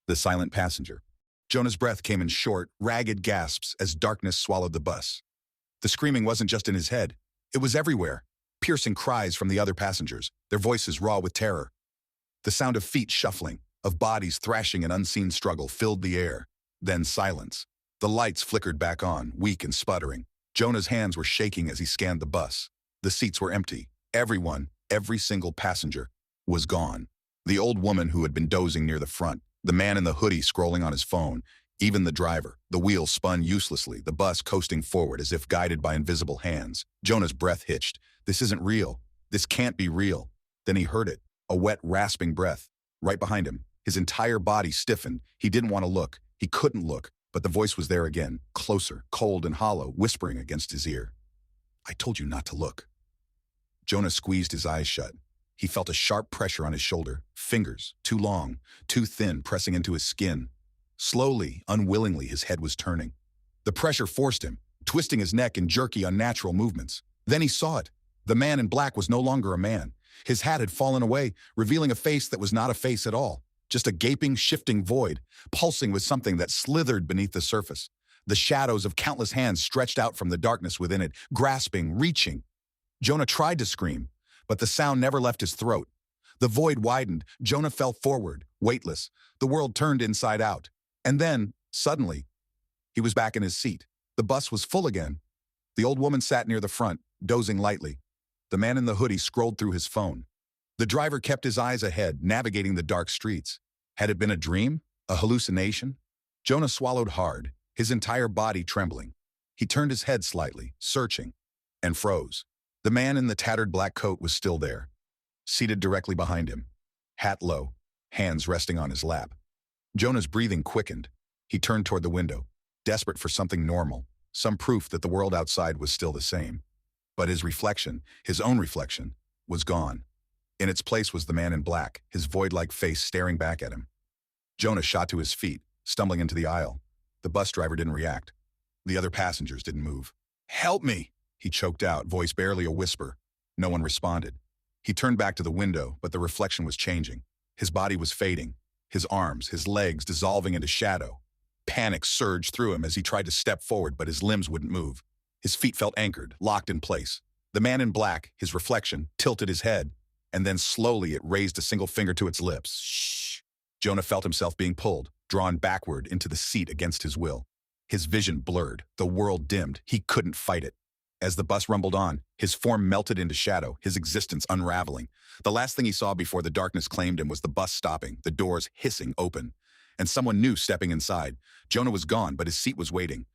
The silent passenger. Jonah's breath came in short, ragged gasps as darkness swallowed the bus. The screaming wasn't just in his head. It was everywhere. Piercing cries from the other passengers, their voices raw with terror. The sound of feet shuffling, of bodies thrashing in unseen struggle filled the air. Then silence. The lights flickered back on, weak and sputtering. Jonah's hands were shaking as he scanned the bus. The seats were empty. Everyone, every single passenger, was gone. The old woman who had been dozing near the front, the man in the hoodie scrolling on his phone, even the driver. The wheels spun uselessly, the bus coasting forward as if guided by invisible hands. Jonah's breath hitched. This isn't real. This can't be real. Then he heard it, a wet, rasping breath. Right behind him, his entire body stiffened. He didn't want to look. He couldn't look, but the voice was there again, closer, cold and hollow, whispering against his ear. I told you not to look. Jonah squeezed his eyes shut. He felt a sharp pressure on his shoulder, fingers, too long, too thin, pressing into his skin. Slowly, unwillingly, his head was turning. The pressure forced him, twisting his neck in jerky, unnatural movements. Then he saw it. The man in black was no longer a man. His hat had fallen away, revealing a face that was not a face at all. Just a gaping, shifting void, pulsing with something that slithered beneath the surface. The shadows of countless hands stretched out from the darkness within it, grasping, reaching. Jonah tried to scream, but the sound never left his throat. The void widened. Jonah fell forward, weightless. The world turned inside out. And then, suddenly, he was back in his seat. The bus was full again. The old woman sat near the front, dozing lightly. The man in the hoodie scrolled through his phone. The driver kept his eyes ahead, navigating the dark streets. Had it been a dream? A hallucination? Jonah swallowed hard, his entire body trembling. He turned his head slightly, searching, and froze. The man in the tattered black coat was still there, seated directly behind him, hat low, hands resting on his lap. Jonah's breathing quickened. He turned toward the window, desperate for something normal, some proof that the world outside was still the same. But his reflection, his own reflection, was gone. In its place was the man in black, his void-like face staring back at him. Jonah shot to his feet, stumbling into the aisle. The bus driver didn't react. The other passengers didn't move. "Help me!" he choked out, voice barely a whisper. No one responded. He turned back to the window, but the reflection was changing. His body was fading, his arms, his legs dissolving into shadow. Panic surged through him as he tried to step forward, but his limbs wouldn't move. His feet felt anchored, locked in place. The man in black, his reflection, tilted his head, and then slowly it raised a single finger to its lips. Shh. Jonah felt himself being pulled, drawn backward into the seat against his will. His vision blurred, the world dimmed. He couldn't fight it. As the bus rumbled on, his form melted into shadow, his existence unraveling. The last thing he saw before the darkness claimed him was the bus stopping, the doors hissing open, and someone new stepping inside. Jonah was gone, but his seat was waiting.